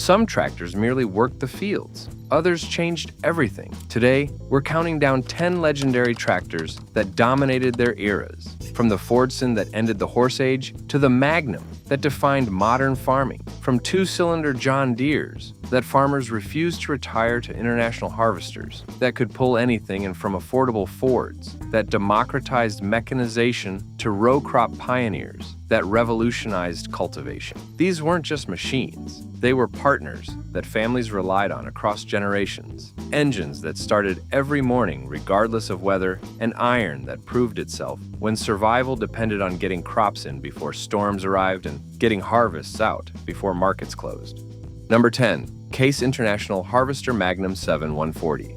Some tractors merely worked the fields. Others changed everything. Today, we're counting down 10 legendary tractors that dominated their eras, from the Fordson that ended the horse age to the Magnum that defined modern farming, from two-cylinder John Deeres that farmers refused to retire to international harvesters that could pull anything, and from affordable Fords that democratized mechanization to row crop pioneers that revolutionized cultivation. These weren't just machines. They were partners that families relied on across generations, engines that started every morning regardless of weather, and iron that proved itself when survival depended on getting crops in before storms arrived and getting harvests out before markets closed. Number 10. Case International Harvester Magnum 7140.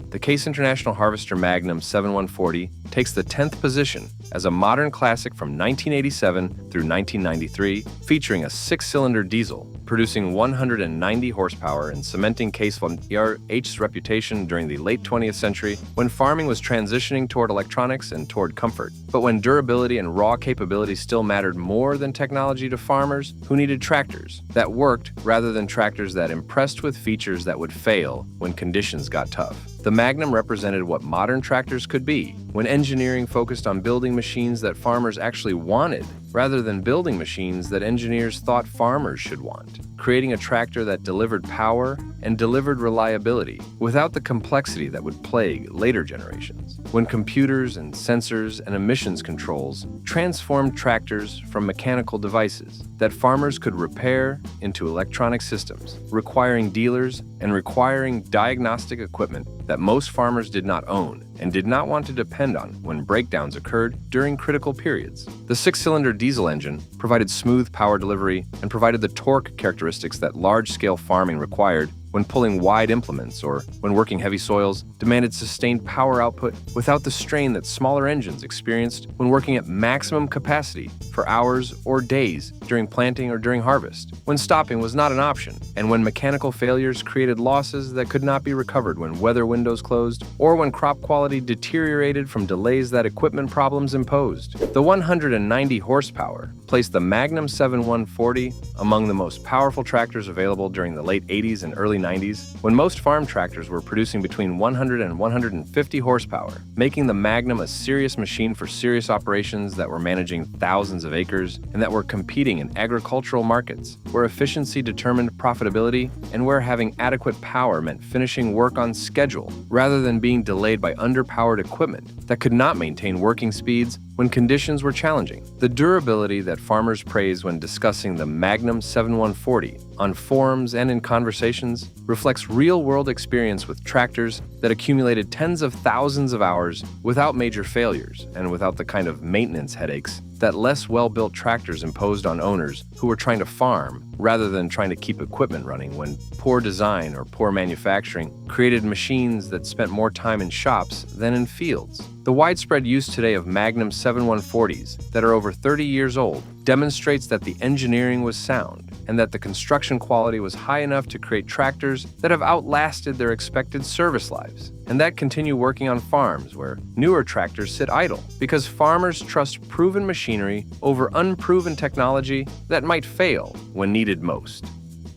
The Case International Harvester Magnum 7140 takes the 10th position as a modern classic from 1987 through 1993, featuring a 6-cylinder diesel, producing 190 horsepower and cementing Case von ERAS's reputation during the late 20th century when farming was transitioning toward electronics and toward comfort, but when durability and raw capability still mattered more than technology to farmers who needed tractors that worked rather than tractors that impressed with features that would fail when conditions got tough. The Magnum represented what modern tractors could be when engineering focused on building machines that farmers actually wanted, rather than building machines that engineers thought farmers should want, creating a tractor that delivered power and delivered reliability without the complexity that would plague later generations, when computers and sensors and emissions controls transformed tractors from mechanical devices that farmers could repair into electronic systems, requiring dealers and requiring diagnostic equipment that most farmers did not own and did not want to depend on when breakdowns occurred during critical periods. The 6-cylinder diesel engine provided smooth power delivery and provided the torque characteristics that large-scale farming required when pulling wide implements or when working heavy soils, demanded sustained power output without the strain that smaller engines experienced when working at maximum capacity for hours or days during planting or during harvest, when stopping was not an option, and when mechanical failures created losses that could not be recovered when weather windows closed or when crop quality deteriorated from delays that equipment problems imposed. The 190 horsepower placed the Magnum 7140 among the most powerful tractors available during the late 80s and early 90s, when most farm tractors were producing between 100 and 150 horsepower, making the Magnum a serious machine for serious operations that were managing thousands of acres and that were competing in agricultural markets, where efficiency determined profitability and where having adequate power meant finishing work on schedule rather than being delayed by underpowered equipment that could not maintain working speeds when conditions were challenging. The durability that farmers praise when discussing the Magnum 7140 on forums and in conversations reflects real-world experience with tractors that accumulated tens of thousands of hours without major failures and without the kind of maintenance headaches that less well-built tractors imposed on owners who were trying to farm rather than trying to keep equipment running, when poor design or poor manufacturing created machines that spent more time in shops than in fields. The widespread use today of Magnum 7140s that are over 30 years old demonstrates that the engineering was sound and that the construction quality was high enough to create tractors that have outlasted their expected service lives and that continue working on farms where newer tractors sit idle because farmers trust proven machinery over unproven technology that might fail when needed most.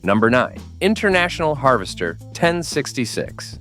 Number 9. International Harvester 1066.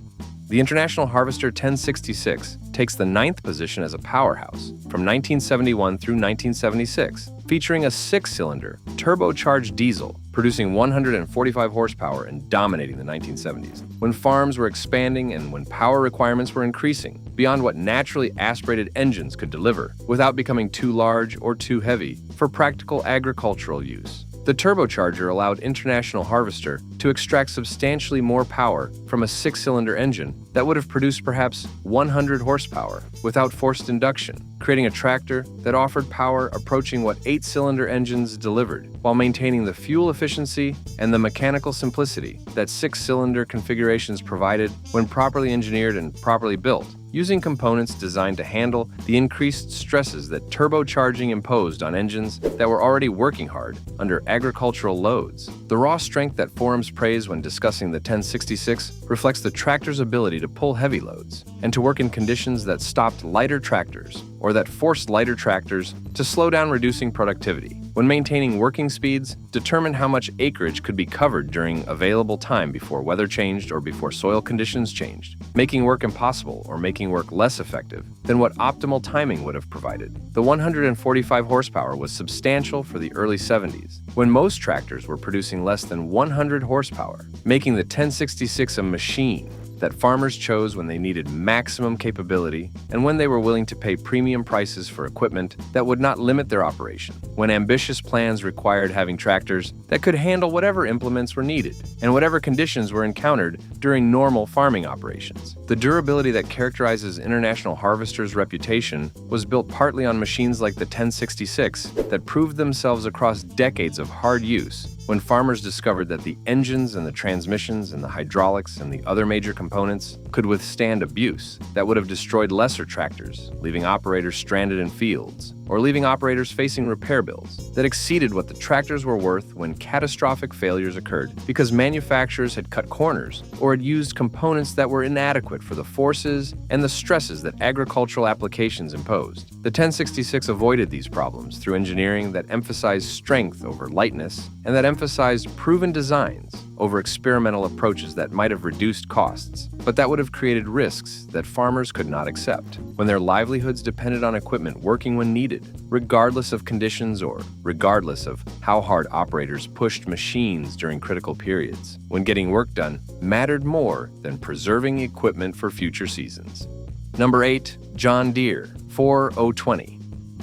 The International Harvester 1066 takes the 9th position as a powerhouse from 1971 through 1976, featuring a 6-cylinder, turbocharged diesel producing 145 horsepower and dominating the 1970s, when farms were expanding and when power requirements were increasing beyond what naturally aspirated engines could deliver without becoming too large or too heavy for practical agricultural use. The turbocharger allowed International Harvester to extract substantially more power from a 6-cylinder engine that would have produced perhaps 100 horsepower without forced induction, creating a tractor that offered power approaching what 8-cylinder engines delivered, while maintaining the fuel efficiency and the mechanical simplicity that 6-cylinder configurations provided when properly engineered and properly built, using components designed to handle the increased stresses that turbocharging imposed on engines that were already working hard under agricultural loads. The raw strength that forums praise when discussing the 1066 reflects the tractor's ability to pull heavy loads and to work in conditions that stopped lighter tractors or that forced lighter tractors to slow down, reducing productivity. When maintaining working speeds, determine how much acreage could be covered during available time before weather changed or before soil conditions changed, making work impossible or making work less effective than what optimal timing would have provided. The 145 horsepower was substantial for the early 70s, when most tractors were producing less than 100 horsepower, making the 1066 a machine that farmers chose when they needed maximum capability and when they were willing to pay premium prices for equipment that would not limit their operation, when ambitious plans required having tractors that could handle whatever implements were needed and whatever conditions were encountered during normal farming operations. The durability that characterizes International Harvester's reputation was built partly on machines like the 1066 that proved themselves across decades of hard use. When farmers discovered that the engines and the transmissions and the hydraulics and the other major components could withstand abuse that would have destroyed lesser tractors, leaving operators stranded in fields, or leaving operators facing repair bills that exceeded what the tractors were worth when catastrophic failures occurred because manufacturers had cut corners or had used components that were inadequate for the forces and the stresses that agricultural applications imposed. The 1066 avoided these problems through engineering that emphasized strength over lightness and that emphasized proven designs over experimental approaches that might have reduced costs, but that would have created risks that farmers could not accept when their livelihoods depended on equipment working when needed, regardless of conditions or regardless of how hard operators pushed machines during critical periods, when getting work done mattered more than preserving equipment for future seasons. Number 8. John Deere 4020.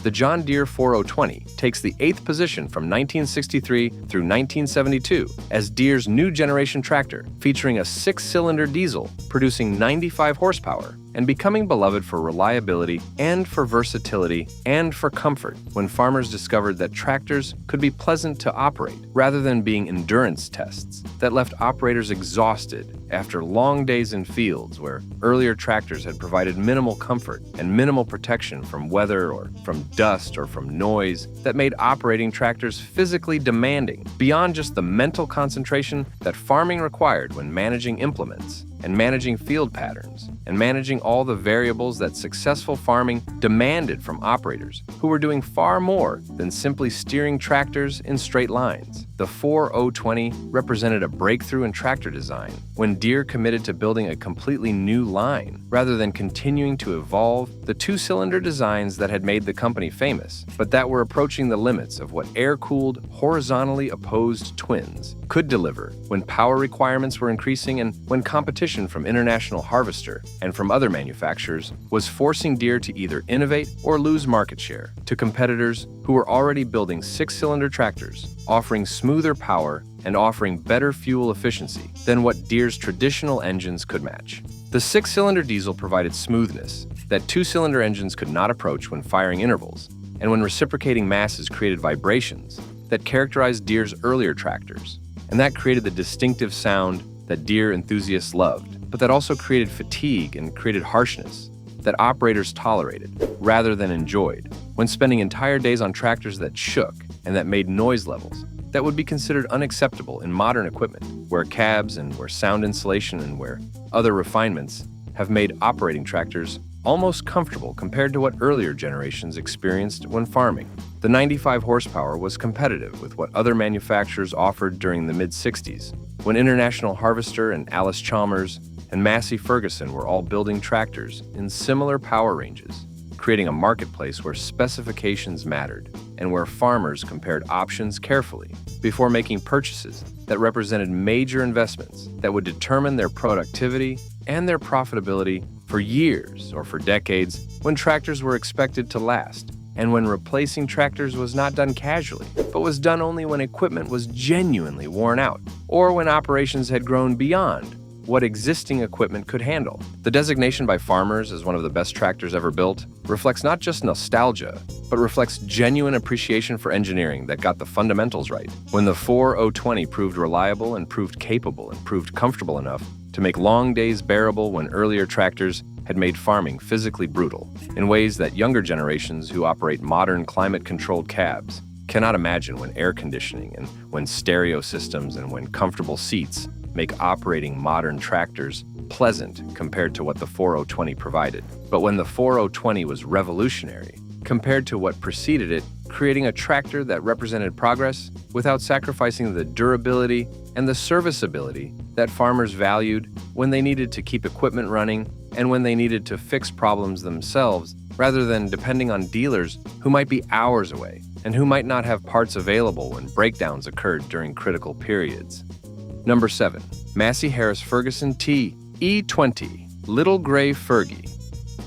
The John Deere 4020 takes the 8th position from 1963 through 1972 as Deere's new generation tractor, featuring a 6-cylinder diesel producing 95 horsepower and becoming beloved for reliability and for versatility and for comfort when farmers discovered that tractors could be pleasant to operate rather than being endurance tests that left operators exhausted after long days in fields where earlier tractors had provided minimal comfort and minimal protection from weather or from dust or from noise that made operating tractors physically demanding beyond just the mental concentration that farming required when managing implements and managing field patterns and managing all the variables that successful farming demanded from operators who were doing far more than simply steering tractors in straight lines. The 4020 represented a breakthrough in tractor design when Deere committed to building a completely new line rather than continuing to evolve the 2-cylinder designs that had made the company famous, but that were approaching the limits of what air-cooled, horizontally opposed twins could deliver when power requirements were increasing and when competition from International Harvester and from other manufacturers was forcing Deere to either innovate or lose market share to competitors who were already building 6-cylinder tractors, offering smoother power and offering better fuel efficiency than what Deere's traditional engines could match. The 6-cylinder diesel provided smoothness that 2-cylinder engines could not approach when firing intervals and when reciprocating masses created vibrations that characterized Deere's earlier tractors, and that created the distinctive sound that Deere enthusiasts loved, but that also created fatigue and created harshness that operators tolerated rather than enjoyed when spending entire days on tractors that shook and that made noise levels that would be considered unacceptable in modern equipment, where cabs and where sound insulation and where other refinements have made operating tractors almost comfortable compared to what earlier generations experienced when farming. The 95 horsepower was competitive with what other manufacturers offered during the mid-60s, when International Harvester and Allis-Chalmers and Massey Ferguson were all building tractors in similar power ranges, creating a marketplace where specifications mattered and where farmers compared options carefully before making purchases that represented major investments that would determine their productivity and their profitability for years or for decades, when tractors were expected to last, and when replacing tractors was not done casually, but was done only when equipment was genuinely worn out, or when operations had grown beyond what existing equipment could handle. The designation by farmers as one of the best tractors ever built reflects not just nostalgia, but reflects genuine appreciation for engineering that got the fundamentals right. When the 4020 proved reliable and proved capable and proved comfortable enough to make long days bearable when earlier tractors had made farming physically brutal in ways that younger generations who operate modern climate-controlled cabs cannot imagine, when air conditioning and when stereo systems and when comfortable seats make operating modern tractors unpleasant compared to what the 4020 provided. But when the 4020 was revolutionary compared to what preceded it, creating a tractor that represented progress without sacrificing the durability and the serviceability that farmers valued when they needed to keep equipment running and when they needed to fix problems themselves, rather than depending on dealers who might be hours away and who might not have parts available when breakdowns occurred during critical periods. Number 7. Massey Harris Ferguson TE20 Little Gray Fergie.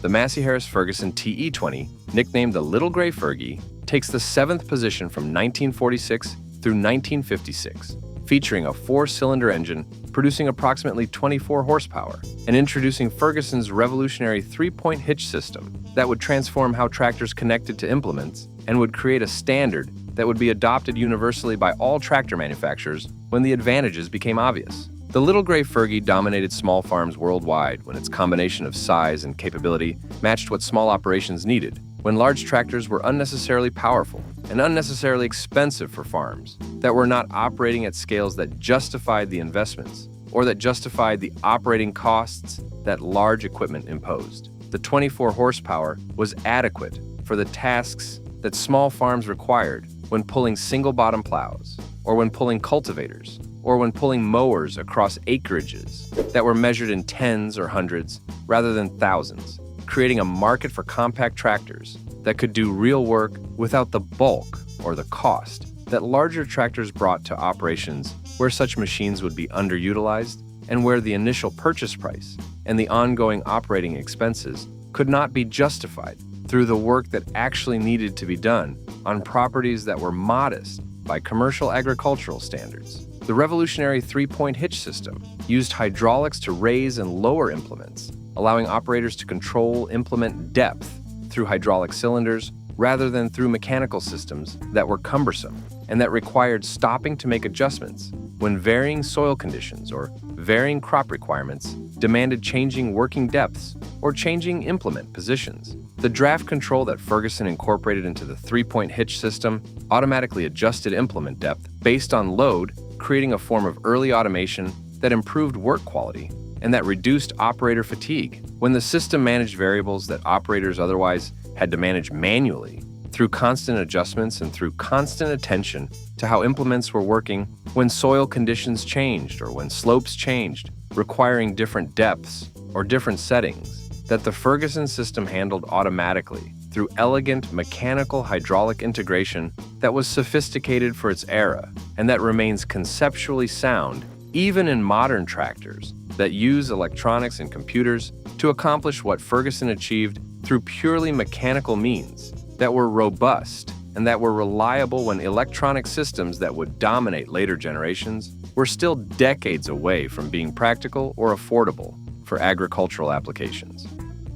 The Massey Harris Ferguson TE20, nicknamed the Little Gray Fergie, takes the 7th position from 1946 through 1956, featuring a 4-cylinder engine producing approximately 24 horsepower and introducing Ferguson's revolutionary 3-point hitch system that would transform how tractors connected to implements and would create a standard that would be adopted universally by all tractor manufacturers when the advantages became obvious. The Little Gray Fergie dominated small farms worldwide when its combination of size and capability matched what small operations needed, when large tractors were unnecessarily powerful and unnecessarily expensive for farms that were not operating at scales that justified the investments or that justified the operating costs that large equipment imposed. The 24 horsepower was adequate for the tasks that small farms required when pulling single-bottom plows, or when pulling cultivators, or when pulling mowers across acreages that were measured in tens or hundreds rather than thousands, creating a market for compact tractors that could do real work without the bulk or the cost that larger tractors brought to operations where such machines would be underutilized and where the initial purchase price and the ongoing operating expenses could not be justified through the work that actually needed to be done on properties that were modest by commercial agricultural standards. The revolutionary 3-point hitch system used hydraulics to raise and lower implements, allowing operators to control implement depth through hydraulic cylinders rather than through mechanical systems that were cumbersome and that required stopping to make adjustments when varying soil conditions or varying crop requirements demanded changing working depths or changing implement positions. The draft control that Ferguson incorporated into the 3-point hitch system automatically adjusted implement depth based on load, creating a form of early automation that improved work quality and that reduced operator fatigue when the system managed variables that operators otherwise had to manage manually through constant adjustments and through constant attention to how implements were working when soil conditions changed or when slopes changed, requiring different depths or different settings, that the Ferguson system handled automatically through elegant mechanical hydraulic integration that was sophisticated for its era and that remains conceptually sound even in modern tractors that use electronics and computers to accomplish what Ferguson achieved through purely mechanical means that were robust and that were reliable when electronic systems that would dominate later generations were still decades away from being practical or affordable for agricultural applications.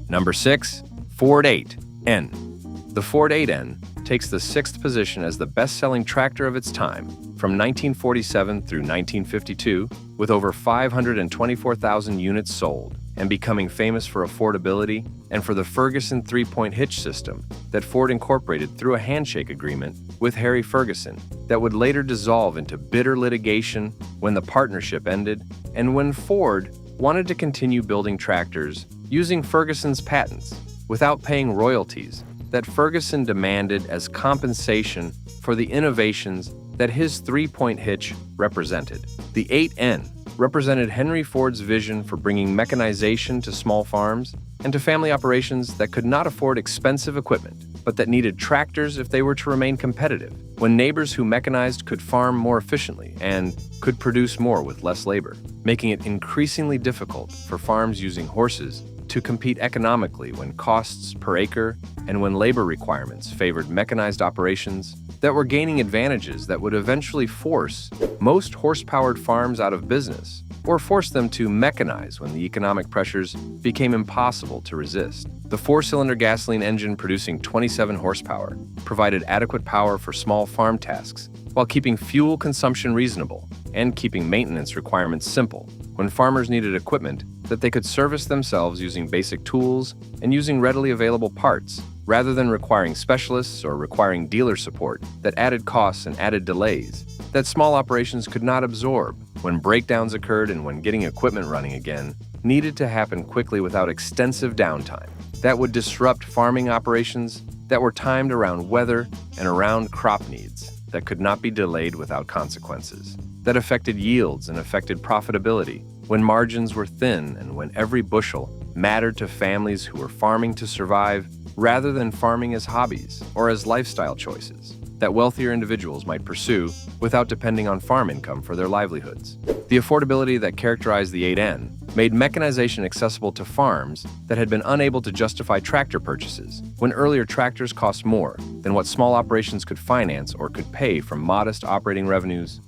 Number 6. Ford 8N. The Ford 8N takes the 6th position as the best-selling tractor of its time from 1947 through 1952, with over 524,000 units sold, and becoming famous for affordability and for the Ferguson 3-point hitch system that Ford incorporated through a handshake agreement with Harry Ferguson that would later dissolve into bitter litigation when the partnership ended and when Ford wanted to continue building tractors using Ferguson's patents without paying royalties that Ferguson demanded as compensation for the innovations that his 3-point hitch represented. The 8N represented Henry Ford's vision for bringing mechanization to small farms and to family operations that could not afford expensive equipment, but that needed tractors if they were to remain competitive, when neighbors who mechanized could farm more efficiently and could produce more with less labor, making it increasingly difficult for farms using horses to compete economically when costs per acre and when labor requirements favored mechanized operations that were gaining advantages that would eventually force most horse-powered farms out of business or force them to mechanize when the economic pressures became impossible to resist. The 4-cylinder gasoline engine producing 27 horsepower provided adequate power for small farm tasks while keeping fuel consumption reasonable and keeping maintenance requirements simple when farmers needed equipment that they could service themselves using basic tools and using readily available parts, rather than requiring specialists or requiring dealer support that added costs and added delays that small operations could not absorb when breakdowns occurred and when getting equipment running again needed to happen quickly without extensive downtime. That would disrupt farming operations that were timed around weather and around crop needs that could not be delayed without consequences. That affected yields and affected profitability when margins were thin and when every bushel mattered to families who were farming to survive rather than farming as hobbies or as lifestyle choices that wealthier individuals might pursue without depending on farm income for their livelihoods. The affordability that characterized the 8N made mechanization accessible to farms that had been unable to justify tractor purchases when earlier tractors cost more than what small operations could finance or could pay from modest operating revenues.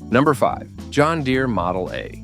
Number 5. John Deere Model A.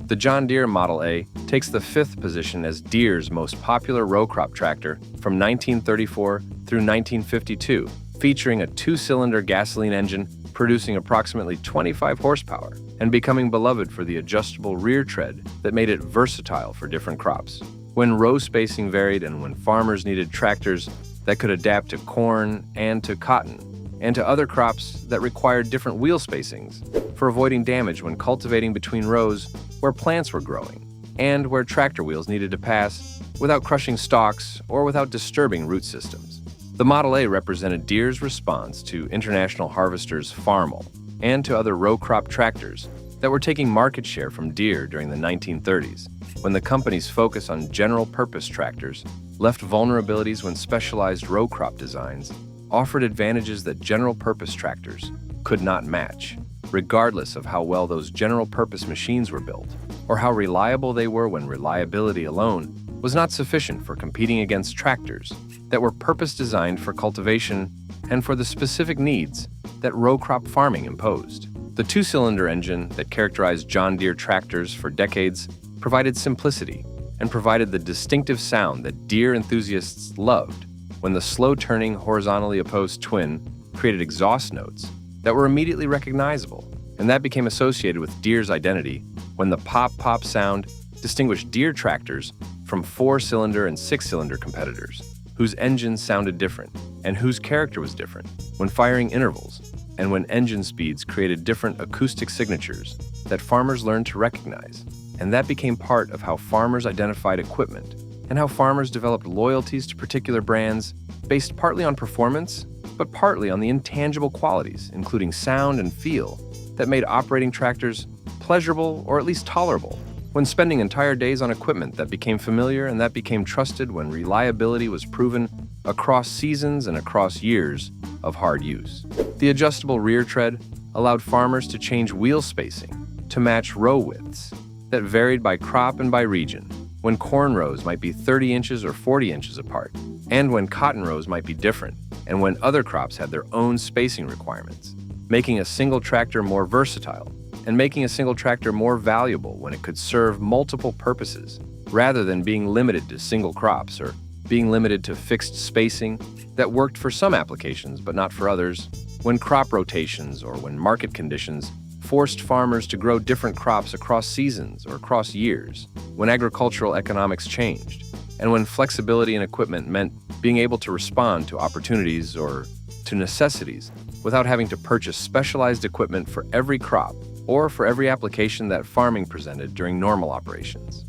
The John Deere Model A takes the 5th position as Deere's most popular row crop tractor from 1934 through 1952, featuring a 2-cylinder gasoline engine producing approximately 25 horsepower and becoming beloved for the adjustable rear tread that made it versatile for different crops. When row spacing varied and when farmers needed tractors that could adapt to corn and to cotton and to other crops that required different wheel spacings for avoiding damage when cultivating between rows where plants were growing and where tractor wheels needed to pass without crushing stalks or without disturbing root systems. The Model A represented Deere's response to international harvesters Farmall and to other row crop tractors that were taking market share from Deere during the 1930s, when the company's focus on general-purpose tractors left vulnerabilities when specialized row crop designs offered advantages that general-purpose tractors could not match, regardless of how well those general-purpose machines were built, or how reliable they were when reliability alone was not sufficient for competing against tractors that were purpose-designed for cultivation and for the specific needs that row crop farming imposed. The 2-cylinder engine that characterized John Deere tractors for decades provided simplicity and provided the distinctive sound that Deere enthusiasts loved when the slow-turning, horizontally opposed twin created exhaust notes that were immediately recognizable, and that became associated with Deere's identity when the pop-pop sound distinguished Deere tractors from 4-cylinder and 6-cylinder competitors, whose engines sounded different and whose character was different when firing intervals and when engine speeds created different acoustic signatures that farmers learned to recognize. And that became part of how farmers identified equipment and how farmers developed loyalties to particular brands based partly on performance, but partly on the intangible qualities, including sound and feel, that made operating tractors pleasurable or at least tolerable when spending entire days on equipment that became familiar and that became trusted when reliability was proven across seasons and across years of hard use. The adjustable rear tread allowed farmers to change wheel spacing to match row widths that varied by crop and by region, when corn rows might be 30 inches or 40 inches apart, and when cotton rows might be different, and when other crops had their own spacing requirements, making a single tractor more versatile and making a single tractor more valuable when it could serve multiple purposes, rather than being limited to single crops or being limited to fixed spacing that worked for some applications but not for others, when crop rotations or when market conditions forced farmers to grow different crops across seasons or across years, when agricultural economics changed, and when flexibility in equipment meant being able to respond to opportunities or to necessities without having to purchase specialized equipment for every crop or for every application that farming presented during normal operations.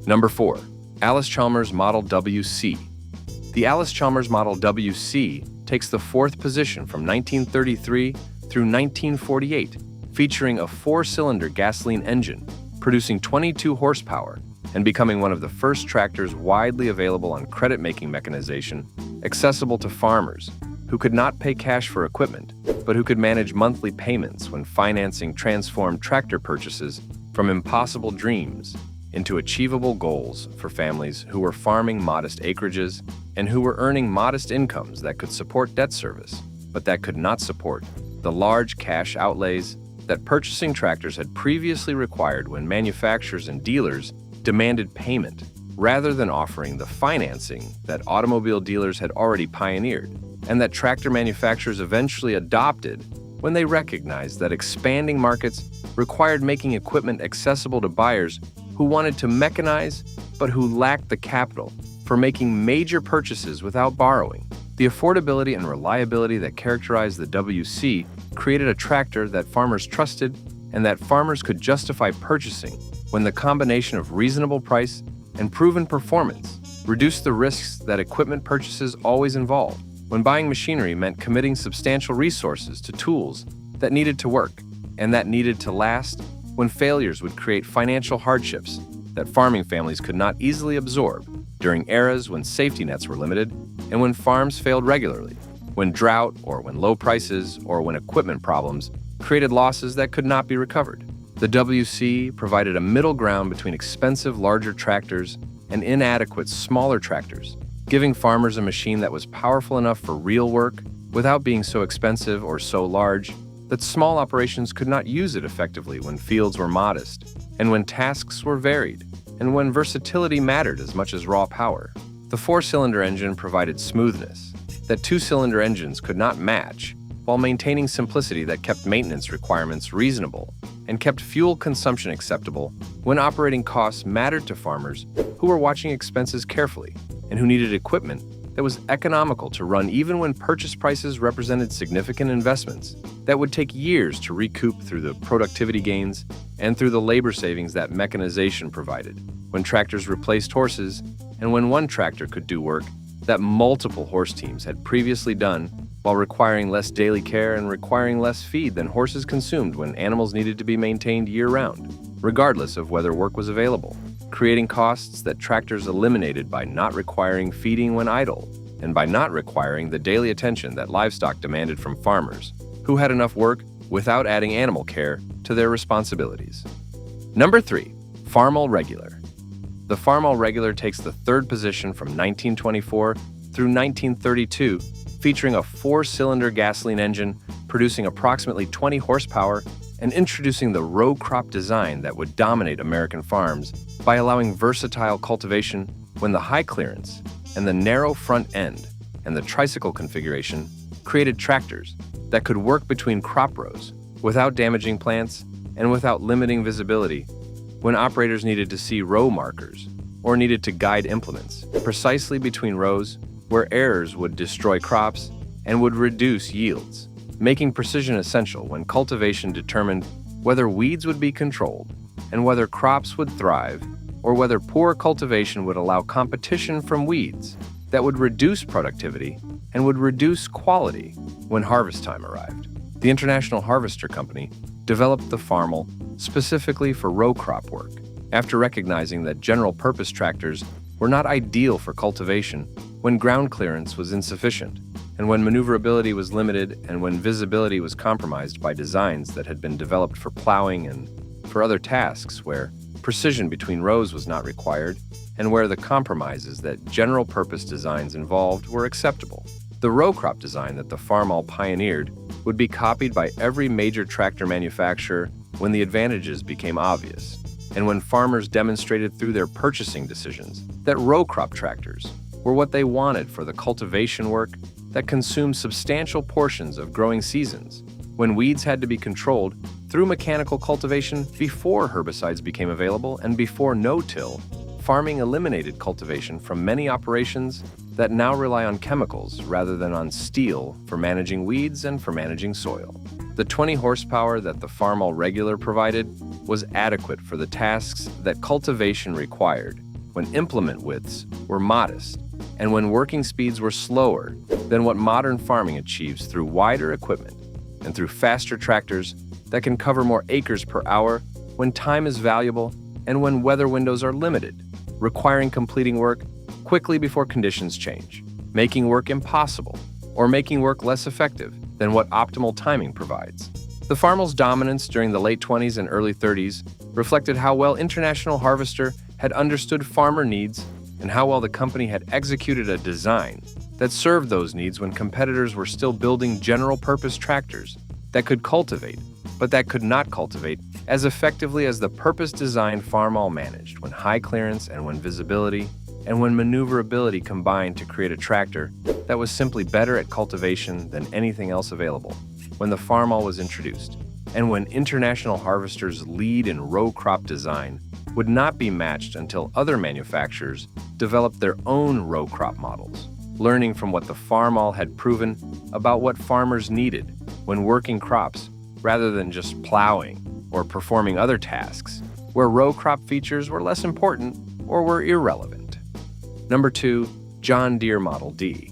Number 4. Allis-Chalmers Model WC. The Allis-Chalmers Model WC takes the 4th position from 1933 through 1948, featuring a 4-cylinder gasoline engine, producing 22 horsepower, and becoming one of the first tractors widely available on credit-making mechanization, accessible to farmers who could not pay cash for equipment, but who could manage monthly payments when financing transformed tractor purchases from impossible dreams into achievable goals for families who were farming modest acreages and who were earning modest incomes that could support debt service, but that could not support the large cash outlays that purchasing tractors had previously required when manufacturers and dealers demanded payment rather than offering the financing that automobile dealers had already pioneered, and that tractor manufacturers eventually adopted when they recognized that expanding markets required making equipment accessible to buyers who wanted to mechanize but who lacked the capital for making major purchases without borrowing. The affordability and reliability that characterized the WC created a tractor that farmers trusted and that farmers could justify purchasing when the combination of reasonable price and proven performance reduced the risks that equipment purchases always involve, when buying machinery meant committing substantial resources to tools that needed to work and that needed to last, when failures would create financial hardships that farming families could not easily absorb, during eras when safety nets were limited, and when farms failed regularly, when drought or when low prices or when equipment problems created losses that could not be recovered. The WC provided a middle ground between expensive larger tractors and inadequate smaller tractors, giving farmers a machine that was powerful enough for real work without being so expensive or so large that small operations could not use it effectively when fields were modest, and when tasks were varied, and when versatility mattered as much as raw power. The four-cylinder engine provided smoothness that two-cylinder engines could not match, while maintaining simplicity that kept maintenance requirements reasonable and kept fuel consumption acceptable when operating costs mattered to farmers who were watching expenses carefully and who needed equipment that was economical to run even when purchase prices represented significant investments that would take years to recoup through the productivity gains and through the labor savings that mechanization provided, when tractors replaced horses and when one tractor could do work that multiple horse teams had previously done while requiring less daily care and requiring less feed than horses consumed when animals needed to be maintained year-round, regardless of whether work was available, creating costs that tractors eliminated by not requiring feeding when idle and by not requiring the daily attention that livestock demanded from farmers who had enough work without adding animal care to their responsibilities. Number 3. Farmall Regular. The Farmall Regular takes the third position from 1924 through 1932, featuring a four-cylinder gasoline engine producing approximately 20 horsepower and introducing the row crop design that would dominate American farms by allowing versatile cultivation when the high clearance and the narrow front end and the tricycle configuration created tractors that could work between crop rows without damaging plants and without limiting visibility when operators needed to see row markers or needed to guide implements precisely between rows where errors would destroy crops and would reduce yields, making precision essential when cultivation determined whether weeds would be controlled and whether crops would thrive, or whether poor cultivation would allow competition from weeds that would reduce productivity and would reduce quality when harvest time arrived. The International Harvester Company developed the Farmall specifically for row crop work, after recognizing that general-purpose tractors were not ideal for cultivation when ground clearance was insufficient, and when maneuverability was limited, and when visibility was compromised by designs that had been developed for plowing and for other tasks where precision between rows was not required, and where the compromises that general-purpose designs involved were acceptable. The row crop design that the Farmall pioneered would be copied by every major tractor manufacturer when the advantages became obvious, and when farmers demonstrated through their purchasing decisions that row crop tractors were what they wanted for the cultivation work that consumed substantial portions of growing seasons, when weeds had to be controlled through mechanical cultivation before herbicides became available and before no-till. Farming eliminated cultivation from many operations that now rely on chemicals rather than on steel for managing weeds and for managing soil. The 20 horsepower that the Farmall Regular provided was adequate for the tasks that cultivation required when implement widths were modest and when working speeds were slower than what modern farming achieves through wider equipment and through faster tractors that can cover more acres per hour when time is valuable and when weather windows are limited, requiring completing work quickly before conditions change, making work impossible, or making work less effective than what optimal timing provides. The Farmall's dominance during the late 20s and early 30s reflected how well International Harvester had understood farmer needs and how well the company had executed a design that served those needs when competitors were still building general-purpose tractors that could cultivate, but that could not cultivate as effectively as the purpose-designed Farmall managed, when high clearance and when visibility and when maneuverability combined to create a tractor that was simply better at cultivation than anything else available. When the Farmall was introduced, and when International Harvester's lead in row crop design would not be matched until other manufacturers developed their own row crop models, learning from what the Farmall had proven about what farmers needed when working crops rather than just plowing or performing other tasks, where row crop features were less important or were irrelevant. Number 2. John Deere Model D.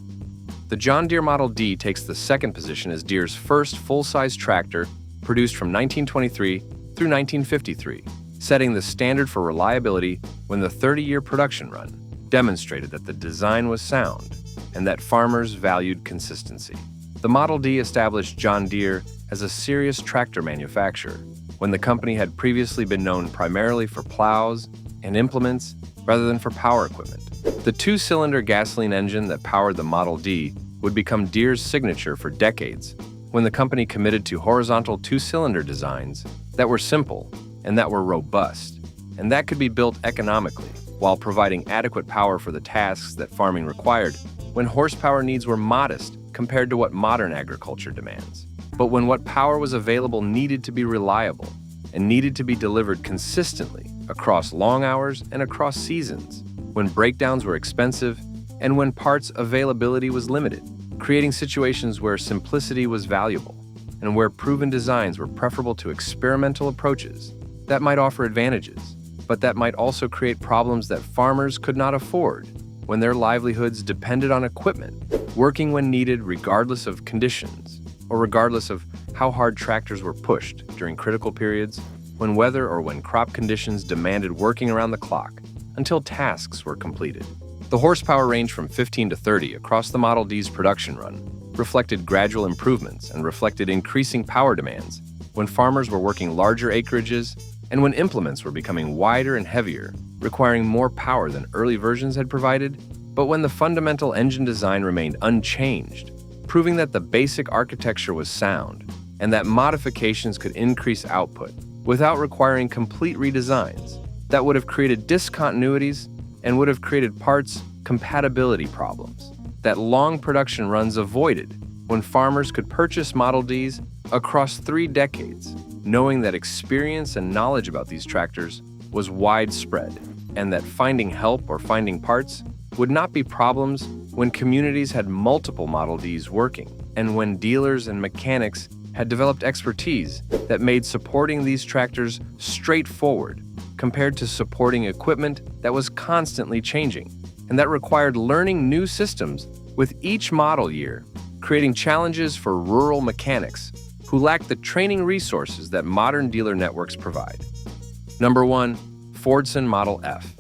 The John Deere Model D takes the second position as Deere's first full-size tractor produced from 1923 through 1953, setting the standard for reliability when the 30-year production run demonstrated that the design was sound and that farmers valued consistency. The Model D established John Deere as a serious tractor manufacturer when the company had previously been known primarily for plows and implements rather than for power equipment. The two-cylinder gasoline engine that powered the Model D would become Deere's signature for decades when the company committed to horizontal two-cylinder designs that were simple and that were robust, and that could be built economically while providing adequate power for the tasks that farming required when horsepower needs were modest compared to what modern agriculture demands. But when what power was available needed to be reliable and needed to be delivered consistently across long hours and across seasons, when breakdowns were expensive and when parts availability was limited, creating situations where simplicity was valuable and where proven designs were preferable to experimental approaches that might offer advantages, but that might also create problems that farmers could not afford when their livelihoods depended on equipment working when needed regardless of conditions, or regardless of how hard tractors were pushed during critical periods when weather or when crop conditions demanded working around the clock until tasks were completed. The horsepower range from 15 to 30 across the Model D's production run reflected gradual improvements and reflected increasing power demands when farmers were working larger acreages and when implements were becoming wider and heavier, requiring more power than early versions had provided, but when the fundamental engine design remained unchanged, proving that the basic architecture was sound and that modifications could increase output without requiring complete redesigns that would have created discontinuities and would have created parts compatibility problems that long production runs avoided when farmers could purchase Model Ds across 3 decades, knowing that experience and knowledge about these tractors was widespread and that finding help or finding parts would not be problems when communities had multiple Model Ds working and when dealers and mechanics had developed expertise that made supporting these tractors straightforward compared to supporting equipment that was constantly changing and that required learning new systems with each model year, creating challenges for rural mechanics who lacked the training resources that modern dealer networks provide. Number 1. Fordson Model F.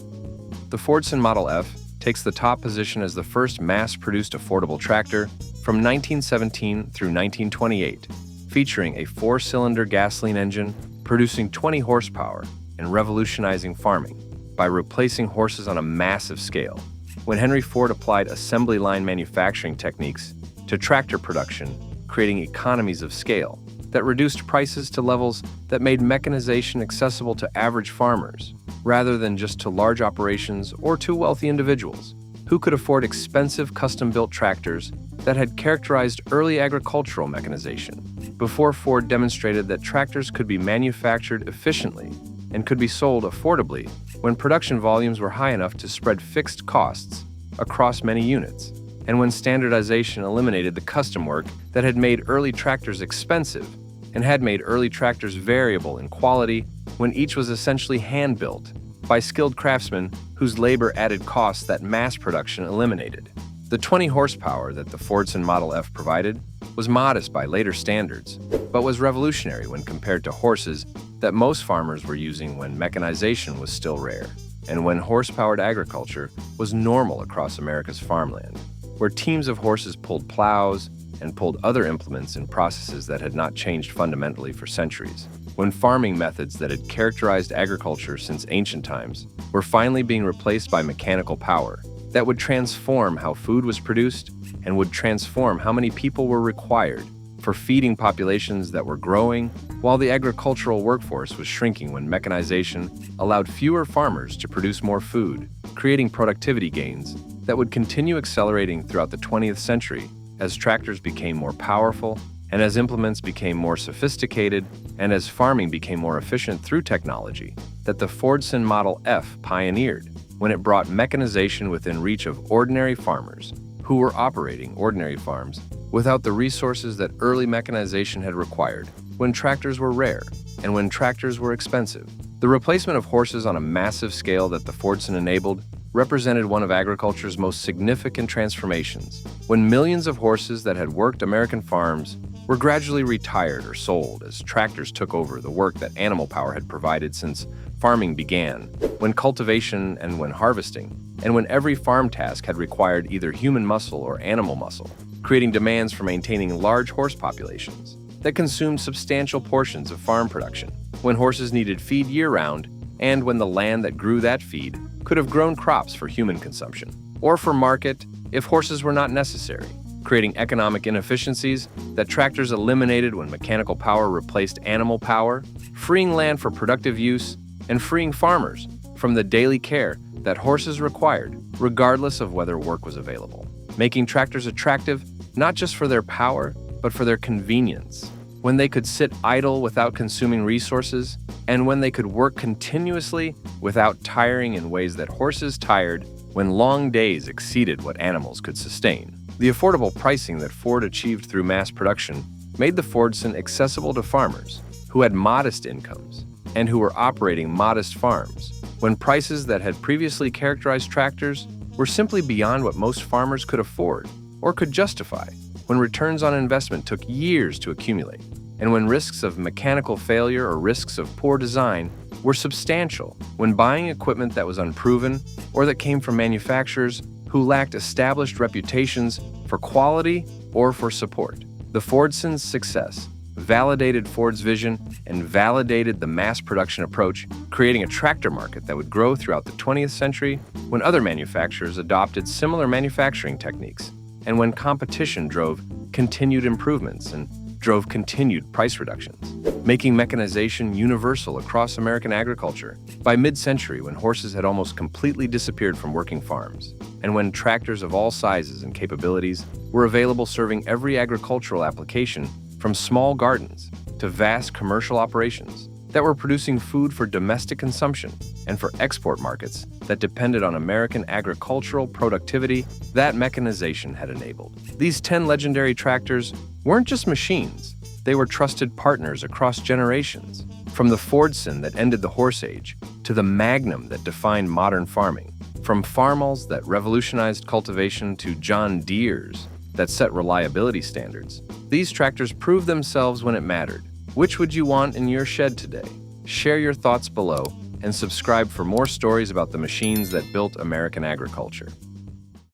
The Fordson Model F takes the top position as the first mass-produced affordable tractor from 1917 through 1928, featuring a 4-cylinder gasoline engine producing 20 horsepower and revolutionizing farming by replacing horses on a massive scale. When Henry Ford applied assembly line manufacturing techniques to tractor production, creating economies of scale that reduced prices to levels that made mechanization accessible to average farmers, rather than just to large operations or to wealthy individuals who could afford expensive custom-built tractors that had characterized early agricultural mechanization, before Ford demonstrated that tractors could be manufactured efficiently and could be sold affordably when production volumes were high enough to spread fixed costs across many units, and when standardization eliminated the custom work that had made early tractors expensive and had made early tractors variable in quality when each was essentially hand-built by skilled craftsmen whose labor added costs that mass production eliminated. The 20 horsepower that the Fordson Model F provided was modest by later standards, but was revolutionary when compared to horses that most farmers were using when mechanization was still rare, and when horse-powered agriculture was normal across America's farmland, where teams of horses pulled plows and pulled other implements in processes that had not changed fundamentally for centuries, when farming methods that had characterized agriculture since ancient times were finally being replaced by mechanical power that would transform how food was produced and would transform how many people were required for feeding populations that were growing while the agricultural workforce was shrinking when mechanization allowed fewer farmers to produce more food, creating productivity gains that would continue accelerating throughout the 20th century as tractors became more powerful and as implements became more sophisticated and as farming became more efficient through technology that the Fordson Model F pioneered when it brought mechanization within reach of ordinary farmers who were operating ordinary farms without the resources that early mechanization had required, when tractors were rare and when tractors were expensive, The replacement of horses on a massive scale that the Fordson enabled represented one of agriculture's most significant transformations, when millions of horses that had worked American farms were gradually retired or sold as tractors took over the work that animal power had provided since farming began, when cultivation and when harvesting, and when every farm task had required either human muscle or animal muscle, creating demands for maintaining large horse populations that consumed substantial portions of farm production, when horses needed feed year-round, and when the land that grew that feed could have grown crops for human consumption, or for market if horses were not necessary, creating economic inefficiencies that tractors eliminated when mechanical power replaced animal power, freeing land for productive use, and freeing farmers from the daily care that horses required, regardless of whether work was available, making tractors attractive not just for their power, but for their convenience, when they could sit idle without consuming resources, and when they could work continuously without tiring in ways that horses tired when long days exceeded what animals could sustain. The affordable pricing that Ford achieved through mass production made the Fordson accessible to farmers who had modest incomes and who were operating modest farms, when prices that had previously characterized tractors were simply beyond what most farmers could afford or could justify, when returns on investment took years to accumulate, and when risks of mechanical failure or risks of poor design were substantial, when buying equipment that was unproven or that came from manufacturers who lacked established reputations for quality or for support. The Fordson's success validated Ford's vision and validated the mass production approach, creating a tractor market that would grow throughout the 20th century when other manufacturers adopted similar manufacturing techniques, and when competition drove continued improvements and drove continued price reductions, making mechanization universal across American agriculture. By mid-century, when horses had almost completely disappeared from working farms, and when tractors of all sizes and capabilities were available serving every agricultural application, from small gardens to vast commercial operations that were producing food for domestic consumption and for export markets that depended on American agricultural productivity that mechanization had enabled. These 10 legendary tractors weren't just machines, they were trusted partners across generations. From the Fordson that ended the horse age to the Magnum that defined modern farming, from Farmalls that revolutionized cultivation to John Deere's that set reliability standards, these tractors proved themselves when it mattered. Which would you want in your shed today? Share your thoughts below and subscribe for more stories about the machines that built American agriculture.